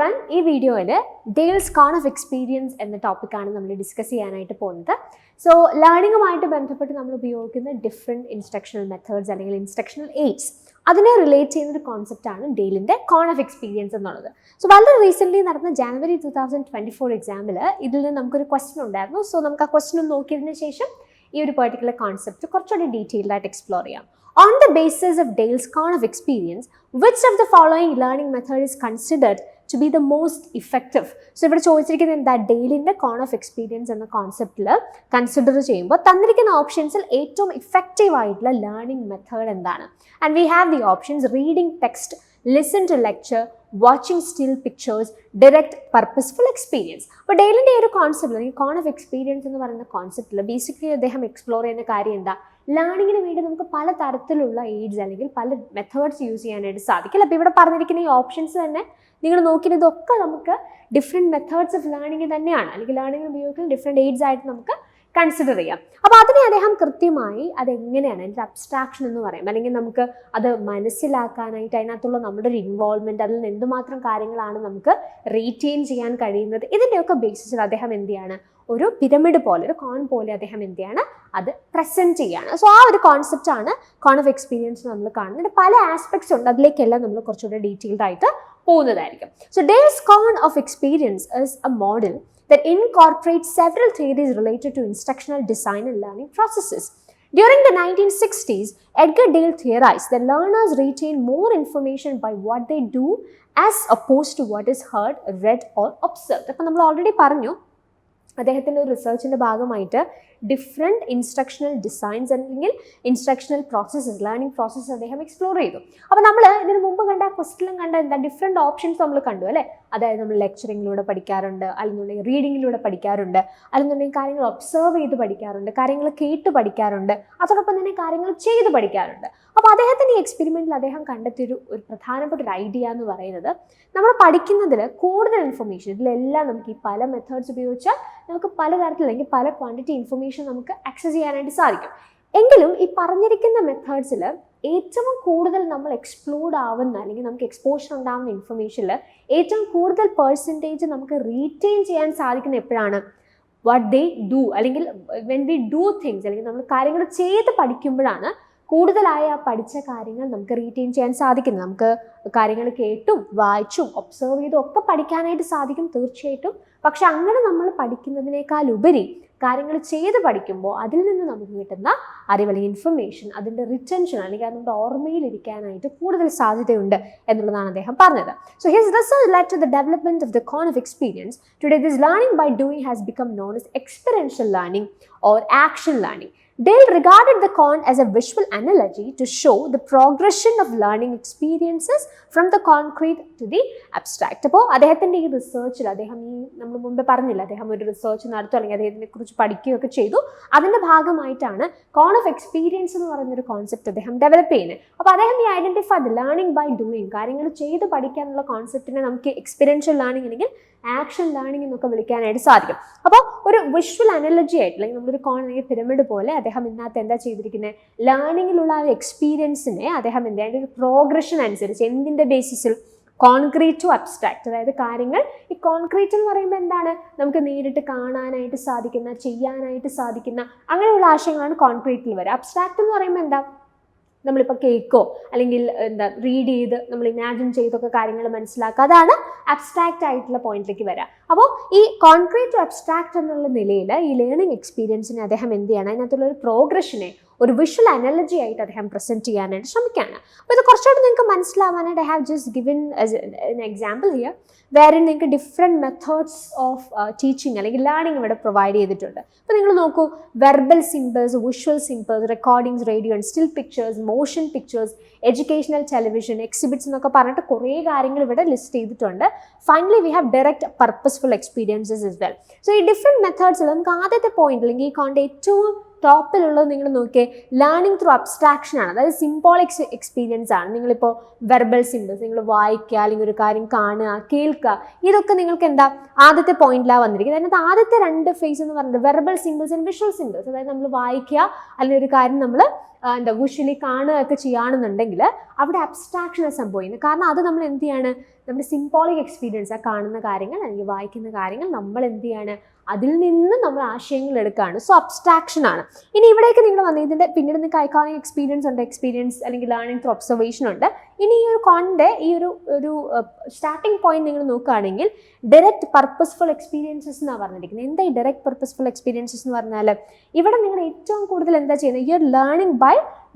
everyone, ഈ വീഡിയോയിൽ ഡെയിൽസ് cone of experience എന്ന ടോപ്പിക്കാണ് നമ്മൾ ഡിസ്കസ് ചെയ്യാനായിട്ട് പോകുന്നത്. സോ ലേണിംഗുമായിട്ട് ബന്ധപ്പെട്ട് നമ്മൾ ഉപയോഗിക്കുന്ന ഡിഫറെൻറ്റ് ഇൻസ്ട്രക്ഷണൽ മെത്തേഡ്സ് അല്ലെങ്കിൽ ഇൻസ്ട്രക്ഷണൽ എയ്ഡ്സ് അതിനെ റിലേറ്റ് ചെയ്യുന്ന ഒരു കോൺസെപ്റ്റാണ് ഡെയിലിൻ്റെ കോൺ ഓഫ് എക്സ്പീരിയൻസ് എന്നുള്ളത്. സോ വളരെ റീസെൻ്റ്ലി നടന്ന ജാനുവരി 2024 എക്സാമിൽ ഇതിൽ നിന്ന് നമുക്കൊരു ക്വസ്റ്റ്യൻ ഉണ്ടായിരുന്നു. സോ നമുക്ക് ആ ക്വസ്റ്റ്യൻ ഒന്ന് നോക്കിയതിന് ശേഷം ഈ ഒരു പെർട്ടിക്കുലർ കോൺസെപ്റ്റ് കുറച്ചുകൂടി ഡീറ്റെയിൽഡ് ആയിട്ട് എക്സ്പ്ലോർ ചെയ്യാം. On the basis of Dale's Con of experience, which of the following learning method is considered to be the most effective? So, ഇവിടെ ചോദിച്ചിരിക്കുന്നത് എന്താ, ഡെയിലിൻ്റെ കോൺ ഓഫ് എക്സ്പീരിയൻസ് എന്ന കോൺസെപ്റ്റിൽ കൺസിഡർ ചെയ്യുമ്പോൾ തന്നിരിക്കുന്ന ഓപ്ഷൻസിൽ ഏറ്റവും ഇഫക്റ്റീവ് ആയിട്ടുള്ള ലേണിംഗ് മെത്തേഡ് എന്താണ്? And we have the options reading text, listen to lecture, watching still pictures, direct purposeful experience. അപ്പോൾ ഡെയിലിൻ്റെ ഈ ഒരു കോൺസെപ്റ്റിൽ ഈ കോൺ ഓഫ് എക്സ്പീരിയൻസ് എന്ന് പറയുന്ന കോൺസെപ്റ്റിൽ ബേസിക്കലി അദ്ദേഹം എക്സ്പ്ലോർ ചെയ്യുന്ന കാര്യം എന്താ, ലേണിങ്ങിന് വേണ്ടി നമുക്ക് പല തരത്തിലുള്ള എയ്ഡ്സ് അല്ലെങ്കിൽ പല മെത്തേഡ്സ് യൂസ് ചെയ്യാനായിട്ട് സാധിക്കില്ല. അപ്പോൾ ഇവിടെ പറഞ്ഞിരിക്കുന്ന ഈ ഓപ്ഷൻസ് തന്നെ നിങ്ങൾ നോക്കിയത് ഇതൊക്കെ നമുക്ക് ഡിഫറെൻറ്റ് മെത്തേഡ്സ് ഓഫ് ലേണിംഗ് തന്നെയാണ്, അല്ലെങ്കിൽ ലേണിംഗ് ഉപയോഗിക്കുന്ന ഡിഫറെൻറ്റ് എയ്ഡ്സ് ആയിട്ട് നമുക്ക് കൺസിഡർ ചെയ്യാം. അപ്പോൾ അതിനെ അദ്ദേഹം കൃത്യമായി അതെങ്ങനെയാണ് അതിൻ്റെ അബ്സ്ട്രാക്ഷൻ എന്ന് പറയും, അല്ലെങ്കിൽ നമുക്ക് അത് മനസ്സിലാക്കാനായിട്ട് അതിനകത്തുള്ള നമ്മുടെ ഒരു ഇൻവോൾവ്മെൻറ്റ്, അതിൽ നിന്ന് എന്തുമാത്രം കാര്യങ്ങളാണ് നമുക്ക് റീറ്റെയിൻ ചെയ്യാൻ കഴിയുന്നത്, ഇതിൻ്റെയൊക്കെ ബേസിസിൽ അദ്ദേഹം എന്ത് ചെയ്യാണ്, ഒരു പിരമിഡ് പോലെ ഒരു കോൺ പോലെ അദ്ദേഹം എന്ത് ചെയ്യാണ് അത് പ്രസൻറ്റ് ചെയ്യാണ്. സോ ആ ഒരു കോൺസെപ്റ്റാണ് കോൺ ഓഫ് എക്സ്പീരിയൻസ് നമ്മൾ കാണുന്നത്. പല ആസ്പെക്ട്സ് ഉണ്ട്, അതിലേക്കെല്ലാം നമ്മൾ കുറച്ചുകൂടെ ഡീറ്റെയിൽഡ് ആയിട്ട് പോകുന്നതായിരിക്കും. So Dale's cone of experience is a model that incorporates several theories related to instructional design and learning processes. During the 1960s, Edgar Dale theorized that learners retain more information by what they do as opposed to what is heard, read or observed. അപ്പോൾ നമ്മൾ already പറഞ്ഞു, അദ്ദേഹത്തിൻ്റെ ഒരു റിസർച്ചിൻ്റെ ഭാഗമായിട്ട് different instructional designs അല്ലെങ്കിൽ instructional processes, learning process അദ്ദേഹം explore ചെയ്തു. അപ്പോൾ നമ്മൾ ഇതിന് മുമ്പ് കണ്ട ക്വസ്റ്റിലും കണ്ട എന്താ ഡിഫറെൻറ്റ് ഓപ്ഷൻസ് നമ്മൾ കണ്ടു അല്ലേ. അതായത് നമ്മൾ ലെക്ചറിങ്ങിലൂടെ പഠിക്കാറുണ്ട്, അല്ലെന്നുണ്ടെങ്കിൽ റീഡിങ്ങിലൂടെ പഠിക്കാറുണ്ട്, അല്ലെന്നുണ്ടെങ്കിൽ കാര്യങ്ങൾ ഒബ്സർവ് ചെയ്ത് പഠിക്കാറുണ്ട്, കാര്യങ്ങൾ കേട്ട് പഠിക്കാറുണ്ട്, അതോടൊപ്പം തന്നെ കാര്യങ്ങൾ ചെയ്ത് പഠിക്കാറുണ്ട്. അപ്പോൾ അദ്ദേഹത്തിൻ്റെ ഈ എക്സ്പെരിമെൻറ്റിൽ അദ്ദേഹം കണ്ടെത്തിയൊരു പ്രധാനപ്പെട്ട ഒരു ഐഡിയ എന്ന് പറയുന്നത്, നമ്മൾ പഠിക്കുന്നതിൽ കൂടുതൽ ഇൻഫർമേഷൻ, ഇതിലെല്ലാം നമുക്ക് ഈ പല മെത്തേഡ്സ് ഉപയോഗിച്ചാൽ നമുക്ക് പലതരത്തിൽ അല്ലെങ്കിൽ പല ക്വാണ്ടിറ്റി ഇൻഫർമേഷൻ നമുക്ക് ആക്സസ് ചെയ്യാനായിട്ട് സാധിക്കും. എങ്കിലും ഈ പറഞ്ഞിരിക്കുന്ന മെത്തേഡ്സിൽ ഏറ്റവും കൂടുതൽ നമ്മൾ എക്സ്പ്ലോർഡ് ആവുന്ന അല്ലെങ്കിൽ നമുക്ക് എക്സ്പോഷർ ഉണ്ടാകുന്ന ഇൻഫർമേഷനിൽ ഏറ്റവും കൂടുതൽ പെർസെൻറ്റേജ് നമുക്ക് റീറ്റെയിൻ ചെയ്യാൻ സാധിക്കുന്ന എപ്പോഴാണ്, വാട്ട് ദേ ഡു, അല്ലെങ്കിൽ വെൻ വി ഡു തിങ്സ്, അല്ലെങ്കിൽ നമ്മൾ കാര്യങ്ങൾ ചെയ്ത് പഠിക്കുമ്പോഴാണ് കൂടുതലായ ആ പഠിച്ച കാര്യങ്ങൾ നമുക്ക് റീറ്റെയിൻ ചെയ്യാൻ സാധിക്കുന്നത്. നമുക്ക് കാര്യങ്ങൾ കേട്ടും വായിച്ചും ഒബ്സർവ് ചെയ്തും ഒക്കെ പഠിക്കാനായിട്ട് സാധിക്കും തീർച്ചയായിട്ടും. പക്ഷെ അങ്ങനെ നമ്മൾ പഠിക്കുന്നതിനേക്കാൾ ഉപരി കാര്യങ്ങൾ ചെയ്ത് പഠിക്കുമ്പോൾ അതിൽ നിന്ന് നമുക്ക് കിട്ടുന്ന അറിവ് അല്ലെങ്കിൽ ഇൻഫർമേഷൻ, അതിൻ്റെ റിറ്റൻഷൻ അല്ലെങ്കിൽ അതിൻ്റെ ഓർമ്മയിലിരിക്കാനായിട്ട് കൂടുതൽ സാധ്യതയുണ്ട് എന്നുള്ളതാണ് അദ്ദേഹം പറഞ്ഞത്. So his research led to the development of the cone of experience. Today this learning by doing has become known as experiential learning or action learning. Dale regarded the con as a visual analogy to show the progression of learning experiences from the concrete to the abstract. അപ്പോൾ അദ്ദേഹത്തിൻ്റെ ഈ റിസർച്ചിൽ അദ്ദേഹം നമ്മൾ മുമ്പേ പറഞ്ഞില്ല, അദ്ദേഹം ഒരു research നടത്തും അല്ലെങ്കിൽ അദ്ദേഹത്തിനെ കുറിച്ച് പഠിക്കുകയൊക്കെ ചെയ്തു. അതിൻ്റെ ഭാഗമായിട്ടാണ് കോൺ ഓഫ് എക്സ്പീരിയൻസ് എന്ന് പറയുന്നൊരു കോൺസെപ്റ്റ് അദ്ദേഹം ഡെവലപ്പ് ചെയ്യുന്നത്. അപ്പോൾ അദ്ദേഹം ഈ ഐഡൻറ്റിഫൈ ലേണിംഗ് ബൈ ഡൂയിങ്, കാര്യങ്ങൾ ചെയ്ത് പഠിക്കാനുള്ള കോൺസെപ്റ്റിനെ നമുക്ക് എക്സ്പീരിയൻഷ്യൽ ലേണിംഗ് അല്ലെങ്കിൽ ആക്ഷൻ ലേണിംഗ് എന്നൊക്കെ വിളിക്കാനായിട്ട് സാധിക്കും. അപ്പോൾ ഒരു വിഷ്വൽ അനലജി ആയിട്ട് അല്ലെങ്കിൽ നമ്മളൊരു കോൺ അല്ലെങ്കിൽ പിരമിഡ് പോലെ അദ്ദേഹം ഇതിനകത്ത് എന്താ ചെയ്തിരിക്കുന്നത്, ലേണിങ്ങിലുള്ള ആ ഒരു എക്സ്പീരിയൻസിനെ അദ്ദേഹം എന്താ അതിൻ്റെ ഒരു പ്രോഗ്രഷൻ അനുസരിച്ച് എന്തിൻ്റെ ബേസിസിൽ, കോൺക്രീറ്റ് ടു അബ്സ്ട്രാക്ട്, അതായത് കാര്യങ്ങൾ ഈ കോൺക്രീറ്റ് എന്ന് പറയുമ്പോൾ എന്താണ്, നമുക്ക് നേരിട്ട് കാണാനായിട്ട് സാധിക്കുന്ന, ചെയ്യാനായിട്ട് സാധിക്കുന്ന അങ്ങനെയുള്ള ആശയങ്ങളാണ് കോൺക്രീറ്റിൽ വരിക. അബ്സ്ട്രാക്ട് എന്ന് പറയുമ്പോൾ എന്താ, നമ്മളിപ്പോൾ കേൾക്കോ അല്ലെങ്കിൽ എന്താ റീഡ് ചെയ്ത് നമ്മൾ ഇമാജിൻ ചെയ്തൊക്കെ കാര്യങ്ങൾ മനസ്സിലാക്കുക, അതാണ് അബ്സ്ട്രാക്റ്റ് ആയിട്ടുള്ള പോയിന്റിലേക്ക് വരാം. അപ്പോൾ ഈ കോൺക്രീറ്റ് ടു അബ്സ്ട്രാക്റ്റ് എന്നുള്ള നിലയിൽ ഈ ലേണിംഗ് എക്സ്പീരിയൻസിനെ അദ്ദേഹം എന്ത് ചെയ്യണം, അതിനകത്തുള്ള ഒരു പ്രോഗ്രഷനെ ഒരു വിഷ്വൽ അനലജി ആയിട്ട് അദ്ദേഹം പ്രസൻറ്റ് ചെയ്യാനായിട്ട് ശ്രമിക്കുകയാണ്. അപ്പോൾ ഇത് കുറച്ചുകൂടി നിങ്ങൾക്ക് മനസ്സിലാവാനായിട്ട് I have just given an example here വേറെ നിങ്ങൾക്ക് ഡിഫറെൻറ്റ് മെത്തേഡ്സ് ഓഫ് ടീച്ചിങ് അല്ലെങ്കിൽ ലേണിംഗ് ഇവിടെ പ്രൊവൈഡ് ചെയ്തിട്ടുണ്ട്. അപ്പോൾ നിങ്ങൾ നോക്കൂ, verbal symbols, visual symbols, recordings, radio and still pictures, motion pictures, educational television, exhibits എന്നൊക്കെ പറഞ്ഞിട്ട് കുറേ കാര്യങ്ങൾ ഇവിടെ ലിസ്റ്റ് ചെയ്തിട്ടുണ്ട്. Finally we have direct purposeful experiences is well. So ഈ ഡിഫറെൻറ്റ് മെത്തേഡ്സിൽ നമുക്ക് ആദ്യത്തെ പോയിന്റ് അല്ലെങ്കിൽ ഈ കോണിൻ്റെ ഏറ്റവും ടോപ്പിലുള്ളത് നിങ്ങൾ നോക്കിയേ, ലേണിംഗ് ത്രൂ അബ്സ്ട്രാക്ഷൻ ആണ്, അതായത് സിംബോളിക് എക്സ്പീരിയൻസ് ആണ്. നിങ്ങളിപ്പോൾ വെർബൽ സിമ്പിൾസ് നിങ്ങൾ വായിക്കുക അല്ലെങ്കിൽ ഒരു കാര്യം കാണുക, കേൾക്കുക, ഇതൊക്കെ നിങ്ങൾക്ക് എന്താ ആദ്യത്തെ പോയിന്റിലാണ് വന്നിരിക്കുന്നത്. അതിനകത്ത് ആദ്യത്തെ രണ്ട് ഫേസ് എന്ന് പറയുന്നത് verbal symbols and visual symbols, അതായത് നമ്മൾ വായിക്കുക അല്ലെങ്കിൽ ഒരു കാര്യം നമ്മൾ എന്താ വിഷ്വലി കാണുകയൊക്കെ ചെയ്യുകയാണെന്നുണ്ടെങ്കിൽ അവിടെ അബ്സ്ട്രാക്ഷൻ സംഭവിക്കുന്നത്. കാരണം അത് നമ്മൾ എന്ത് ചെയ്യാണ്, നമ്മുടെ സിംബോളിക് എക്സ്പീരിയൻസ്, ആ കാണുന്ന കാര്യങ്ങൾ അല്ലെങ്കിൽ വായിക്കുന്ന കാര്യങ്ങൾ നമ്മൾ എന്ത് ചെയ്യാണ്, അതിൽ നിന്ന് നമ്മൾ ആശയങ്ങൾ എടുക്കുകയാണ്. സോ അബ്സ്ട്രാക്ഷൻ ആണ്. ഇനി ഇവിടേക്ക് നിങ്ങൾ വന്ന് ഇതിൻ്റെ പിന്നീട് നിങ്ങൾക്ക് ഐക്കോണിക് എക്സ്പീരിയൻസ് ഉണ്ട്, എക്സ്പീരിയൻസ് അല്ലെങ്കിൽ ലേണിംഗ് ത്രൂ ഒബ്സർവേഷൻ ഉണ്ട്. ഇനി ഈ ഒരു കോണിൻ്റെ ഈ ഒരു സ്റ്റാർട്ടിംഗ് പോയിന്റ് നിങ്ങൾ നോക്കുകയാണെങ്കിൽ ഡയറക്റ്റ് പർപ്പസ്ഫുൾ എക്സ്പീരിയൻസസ് എന്നാണ് പറഞ്ഞിരിക്കുന്നത്. എന്താ ഈ ഡയറക്റ്റ് പർപ്പസ്ഫുൾ എക്സ്പീരിയൻസസ് എന്ന് പറഞ്ഞാൽ ഇവിടെ നിങ്ങൾ ഏറ്റവും കൂടുതൽ എന്താ ചെയ്യുന്നത്, you are learning by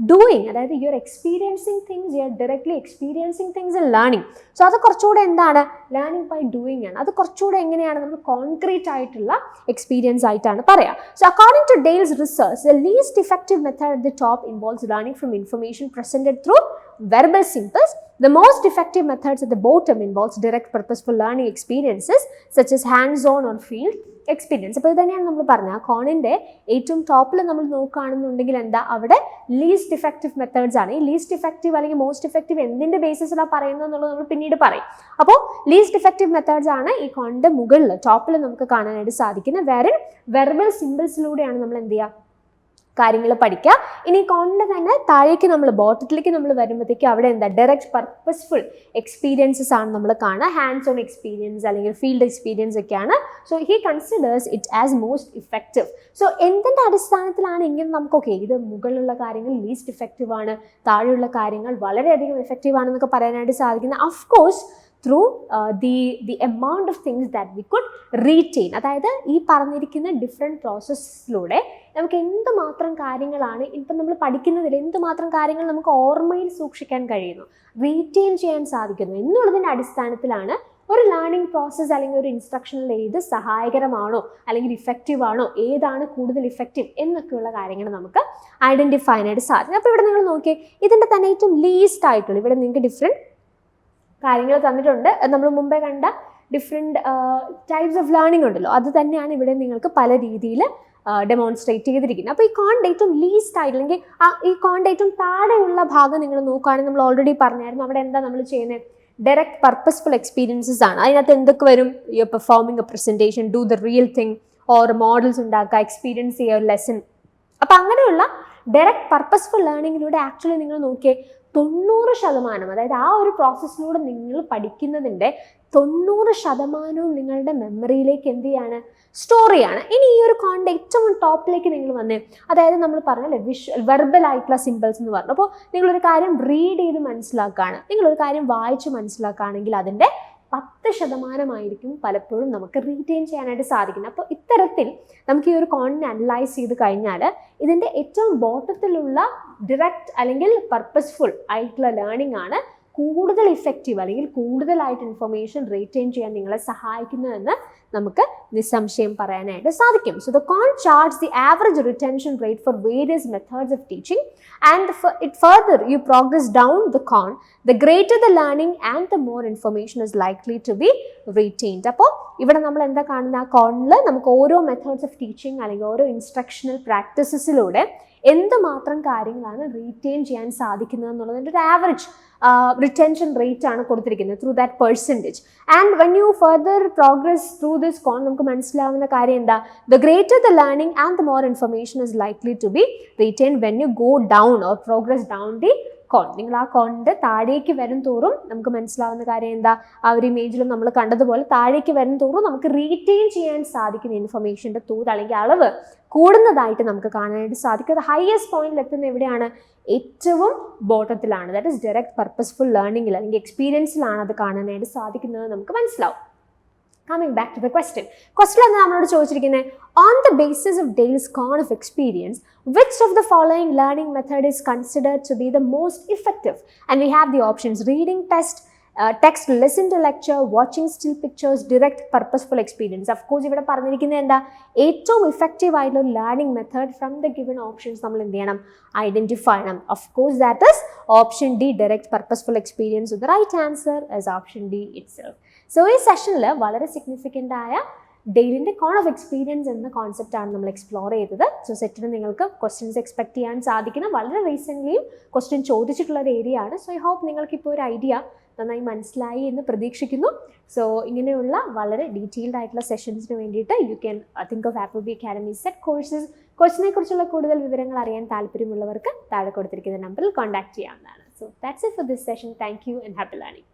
doing, അതായത് you are experiencing things, you are directly experiencing things and learning. So അത് കുറച്ചുകൂടെ എന്താണ്, ലേണിംഗ് ബൈ ഡൂയിങ് ആണ്. അത് കുറച്ചുകൂടെ എങ്ങനെയാണ് നമ്മൾ കോൺക്രീറ്റ് ആയിട്ടുള്ള എക്സ്പീരിയൻസ് ആയിട്ടാണ് പറയാം. So according to Dale's research, the least effective method at the top involves learning from information presented through verbal symbols. The most effective methods at the bottom involves direct purposeful learning experiences such as hands-on or field experience. അപ്പോൾ ഇത് തന്നെയാണ് നമ്മൾ പറഞ്ഞത്, ആ കോണിൻ്റെ ഏറ്റവും ടോപ്പിൽ നമ്മൾ നോക്കുകയാണെന്നുണ്ടെങ്കിൽ എന്താ, അവിടെ ലീസ്റ്റ് ഇഫക്റ്റീവ് മെത്തേഡ്സ് ആണ്. ഈ ലീസ്റ്റ് ഇഫക്റ്റീവ് അല്ലെങ്കിൽ മോസ്റ്റ് ഇഫക്റ്റീവ് എന്തിൻ്റെ ബേസിസിലാണ് പറയുന്നത് എന്നുള്ളത് നമ്മൾ പിന്നീട് പറയും. അപ്പോൾ ലീസ്റ്റ് ഇഫക്റ്റീവ് മെത്തേഡ്സ് ആണ് ഈ കോണിൻ്റെ മുകളിൽ ടോപ്പിൽ നമുക്ക് കാണാനായിട്ട് സാധിക്കുന്നത്. വേറെ വെർബൽ സിമ്പിൾസിലൂടെയാണ് നമ്മൾ എന്ത് ചെയ്യുക, കാര്യങ്ങൾ പഠിക്കുക. ഇനി കോണിൻ്റെ തന്നെ താഴേക്ക് നമ്മൾ ബോട്ടത്തിലേക്ക് നമ്മൾ വരുമ്പോഴത്തേക്കും അവിടെ എന്താ, ഡയറക്റ്റ് പർപ്പസ്ഫുൾ എക്സ്പീരിയൻസസ് ആണ് നമ്മൾ കാണുക. ഹാൻഡ്സ് ഓൺ എക്സ്പീരിയൻസ് അല്ലെങ്കിൽ ഫീൽഡ് എക്സ്പീരിയൻസ് ഒക്കെയാണ്. So he considers it as most effective. So എന്തിൻ്റെ അടിസ്ഥാനത്തിലാണ് ഇങ്ങനെ നമുക്കൊക്കെ ഇത് മുകളിലുള്ള കാര്യങ്ങൾ ലീസ്റ്റ് ഇഫക്റ്റീവ് ആണ്, താഴെയുള്ള കാര്യങ്ങൾ വളരെയധികം എഫക്റ്റീവ് ആണെന്നൊക്കെ പറയാനായിട്ട് സാധിക്കുന്നത്? Of course through the amount of things that we could retain. അതായത് ഈ പറഞ്ഞിരിക്കുന്ന ഡിഫറെൻറ്റ് പ്രോസസ്സിലൂടെ നമുക്ക് എന്തുമാത്രം കാര്യങ്ങളാണ് ഇപ്പം നമ്മൾ പഠിക്കുന്നതിൽ എന്തുമാത്രം കാര്യങ്ങൾ നമുക്ക് ഓർമ്മയിൽ സൂക്ഷിക്കാൻ കഴിയുന്നു, റീറ്റെയിൻ ചെയ്യാൻ സാധിക്കുന്നു എന്നുള്ളതിൻ്റെ അടിസ്ഥാനത്തിലാണ് ഒരു ലേണിംഗ് പ്രോസസ്സ് അല്ലെങ്കിൽ ഒരു ഇൻസ്ട്രക്ഷനിൽ ഏത് സഹായകരമാണോ അല്ലെങ്കിൽ ഇഫക്റ്റീവ് ആണോ, ഏതാണ് കൂടുതൽ ഇഫക്റ്റീവ് എന്നൊക്കെയുള്ള കാര്യങ്ങൾ നമുക്ക് ഐഡൻറ്റിഫൈ ചെയ്യാനായിട്ട് സാധിക്കും. അപ്പോൾ ഇവിടെ നിങ്ങൾ നോക്കിയേ, ഇതിൻ്റെ തന്നെ ഏറ്റവും ലീസ്റ്റ് ആയിട്ടുള്ള ഇവിടെ നിങ്ങൾക്ക് ഡിഫറെൻറ്റ് കാര്യങ്ങൾ തന്നിട്ടുണ്ട്. നമ്മൾ മുമ്പേ കണ്ട ഡിഫറെൻറ്റ് ടൈപ്സ് ഓഫ് ലേണിംഗ് ഉണ്ടല്ലോ, അത് തന്നെയാണ് ഇവിടെ നിങ്ങൾക്ക് പല രീതിയിൽ ഡെമോൺസ്ട്രേറ്റ് ചെയ്തിരിക്കുന്നത്. അപ്പോൾ ഈ കോണിൻ്റെ ഏറ്റവും ലീസ്റ്റ് ആയിട്ട് അല്ലെങ്കിൽ ഈ കോണിൻ്റെ ഏറ്റവും താഴെയുള്ള ഭാഗം നിങ്ങൾ നോക്കുകയാണെങ്കിൽ നമ്മൾ ഓൾറെഡി പറഞ്ഞായിരുന്നു, അവിടെ എന്താ നമ്മൾ ചെയ്യുന്നത്, ഡയറക്റ്റ് പർപ്പസ്ഫുൾ എക്സ്പീരിയൻസസ് ആണ്. അതിനകത്ത് എന്തൊക്കെ വരും, you performing a presentation, do the real thing or models ഉണ്ടാക്കുക, എക്സ്പീരിയൻസ് ചെയ്യുക ഒരു ലെസൺ. അപ്പോൾ അങ്ങനെയുള്ള ഡയറക്റ്റ് പർപ്പസ്ഫുൾ ലേണിങ്ങിലൂടെ ആക്ച്വലി നിങ്ങൾ നോക്കിയേ 90%, അതായത് ആ ഒരു പ്രോസസ്സിലൂടെ നിങ്ങൾ പഠിക്കുന്നതിൻ്റെ 90% നിങ്ങളുടെ മെമ്മറിയിലേക്ക് എന്ത് ചെയ്യാണ്, സ്റ്റോർ ചെയ്യാണ്. ഇനി ഈ ഒരു കോണിൻ്റെ ഏറ്റവും ടോപ്പിലേക്ക് നിങ്ങൾ വന്നേ, അതായത് നമ്മൾ പറഞ്ഞല്ലേ വെർബൽ ആയിട്ടുള്ള സിമ്പിൾസ് എന്ന് പറഞ്ഞു. അപ്പോൾ നിങ്ങളൊരു കാര്യം റീഡ് ചെയ്ത് മനസ്സിലാക്കുകയാണ്, നിങ്ങളൊരു കാര്യം വായിച്ച് മനസ്സിലാക്കുകയാണെങ്കിൽ അതിൻ്റെ 10% പലപ്പോഴും നമുക്ക് റീറ്റെയിൻ ചെയ്യാനായിട്ട് സാധിക്കുന്നത്. അപ്പോൾ ഇത്തരത്തിൽ നമുക്ക് ഈ ഒരു കോണിനെ അനലൈസ് ചെയ്ത് കഴിഞ്ഞാൽ ഇതിൻ്റെ ഏറ്റവും ബോട്ടത്തിലുള്ള ഡിറക്റ്റ് അല്ലെങ്കിൽ പർപ്പസ്ഫുൾ ആയിട്ടുള്ള ലേണിംഗ് ആണ് കൂടുതൽ ഇഫക്റ്റീവ് അല്ലെങ്കിൽ കൂടുതലായിട്ട് ഇൻഫർമേഷൻ റീറ്റെയിൻ ചെയ്യാൻ നിങ്ങളെ സഹായിക്കുന്നതെന്ന് നമുക്ക് നിസ്സംശയം പറയാനായിട്ട് സാധിക്കും. So the cone charts the average retention rate for various methods of teaching and it further you progress down the cone, the greater the learning and the more information is likely to be retained. അപ്പോൾ ഇവിടെ നമ്മൾ എന്താ കാണുന്ന, ആ കോണിൽ നമുക്ക് ഓരോ methods of teaching അല്ലെങ്കിൽ ഓരോ ഇൻസ്ട്രക്ഷണൽ പ്രാക്ടീസസിലൂടെ എന്തുമാത്രം കാര്യങ്ങളാണ് റീറ്റെയിൻ ചെയ്യാൻ സാധിക്കുന്നത് എന്നുള്ളതിൻ്റെ ഒരു ആവറേജ് റിറ്റൻഷൻ റേറ്റ് ആണ് കൊടുത്തിരിക്കുന്നത് through that percentage. And when you further progress through this cone നമുക്ക് മനസ്സിലാവുന്ന കാര്യം എന്താ, the greater the learning and the more information is likely to be retain when you go down or progress down the cone. നിങ്ങൾ ആ കോണിൻ്റെ താഴേക്ക് വരും തോറും നമുക്ക് മനസ്സിലാവുന്ന കാര്യം എന്താ, ആ ഒരു ഇമേജിലും നമ്മൾ കണ്ടതുപോലെ താഴേക്ക് വരും തോറും നമുക്ക് റീറ്റെയിൻ ചെയ്യാൻ സാധിക്കുന്ന ഇൻഫർമേഷൻ്റെ തോത് അല്ലെങ്കിൽ അളവ് കൂടുന്നതായിട്ട് നമുക്ക് കാണാനായിട്ട് സാധിക്കും. അത് ഹയസ്റ്റ് പോയിന്റിൽ എത്തുന്ന എവിടെയാണ്, ഏറ്റവും ബോട്ടത്തിലാണ്. ദാറ്റ് ഇസ് ഡയറക്റ്റ് പർപ്പസ്ഫുൾ ലേണിംഗിൽ അല്ലെങ്കിൽ എക്സ്പീരിയൻസിലാണ് അത് കാണാനായിട്ട് സാധിക്കുന്നത് നമുക്ക് മനസ്സിലാവും. Coming back to the question ആണ് നമ്മളോട് ചോദിച്ചിരിക്കുന്നത്, on the basis of Dale's cone of experience, which of the following learning method is considered to be the most effective? And we have the options: reading text, listen to lecture, watching still pictures, direct purposeful experience. Of course ഇവിടെ പറഞ്ഞിരിക്കുന്നത് എന്താ, ഏറ്റവും effective ആയിട്ടുള്ള learning method from the given options നമ്മൾ എന്ത് ചെയ്യണം, identify ചെയ്യണം. Of course that is option D, direct purposeful experience. The right answer is option D itself. So ഈ സെഷനിൽ വളരെ സിഗ്നിഫിക്കൻ്റ് ആയ ഡെയിലിൻ്റെ കോൺ ഓഫ് എക്സ്പീരിയൻസ് എന്ന കോൺസെപ്റ്റാണ് നമ്മൾ എക്സ്പ്ലോർ ചെയ്തത്. സോ സെറ്റിന് നിങ്ങൾക്ക് ക്വസ്റ്റ്യൻസ് എക്സ്പെക്ട് ചെയ്യാൻ സാധിക്കുന്ന വളരെ റീസെൻ്റ്ലിയും ക്വസ്റ്റ്യൻ ചോദിച്ചിട്ടുള്ള ഒരു ഏരിയ ആണ്. സോ ഐ ഹോപ്പ് നിങ്ങൾക്കിപ്പോൾ ഒരു ഐഡിയ നന്നായി മനസ്സിലായി എന്ന് പ്രതീക്ഷിക്കുന്നു. സോ ഇങ്ങനെയുള്ള വളരെ ഡീറ്റെയിൽഡ് ആയിട്ടുള്ള സെഷൻസിന് വേണ്ടിയിട്ട് you can think of apple B academy set courses. കോഴ്സിനെ കുറിച്ചുള്ള കൂടുതൽ വിവരങ്ങൾ അറിയാൻ താല്പര്യമുള്ളവർക്ക് താഴെ കൊടുത്തിരിക്കുന്ന നമ്പറിൽ കോൺടാക്ട് ചെയ്യാവുന്നതാണ്. So that's it for this session. Thank you and happy learning.